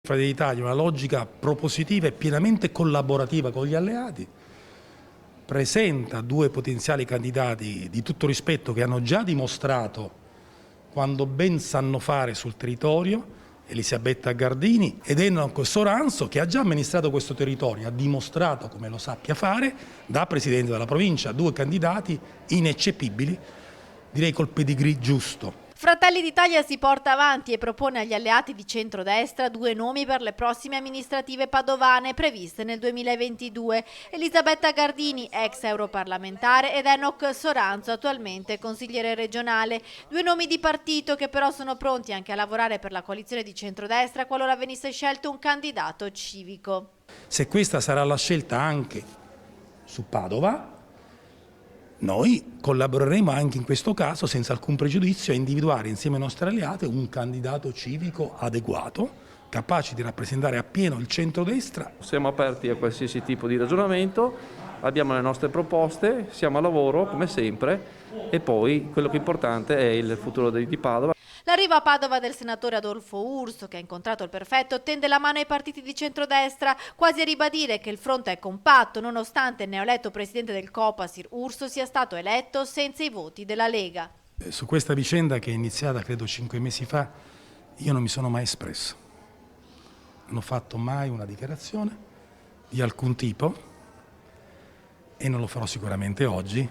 Fratelli d'Italia una logica propositiva e pienamente collaborativa con gli alleati, presenta due potenziali candidati di tutto rispetto che hanno già dimostrato quando ben sanno fare sul territorio, Elisabetta Gardini ed Enoch Soranzo, che ha già amministrato questo territorio, ha dimostrato come lo sappia fare da Presidente della provincia, due candidati ineccepibili, direi col pedigree giusto. Fratelli d'Italia si porta avanti e propone agli alleati di centrodestra due nomi per le prossime amministrative padovane previste nel 2022. Elisabetta Gardini, ex europarlamentare, ed Enoch Soranzo, attualmente consigliere regionale. Due nomi di partito che però sono pronti anche a lavorare per la coalizione di centrodestra qualora venisse scelto un candidato civico. Se questa sarà la scelta anche su Padova, noi collaboreremo anche in questo caso senza alcun pregiudizio a individuare insieme ai nostri alleati un candidato civico adeguato, capace di rappresentare appieno il centrodestra. Siamo aperti a qualsiasi tipo di ragionamento, abbiamo le nostre proposte, siamo a lavoro come sempre e poi quello che è importante è il futuro di Padova. L'arrivo a Padova del senatore Adolfo Urso, che ha incontrato il prefetto, tende la mano ai partiti di centrodestra, quasi a ribadire che il fronte è compatto, nonostante il neoeletto presidente del Copasir Urso sia stato eletto senza i voti della Lega. Su questa vicenda, che è iniziata credo 5 mesi fa, io non mi sono mai espresso. Non ho fatto mai una dichiarazione di alcun tipo e non lo farò sicuramente oggi,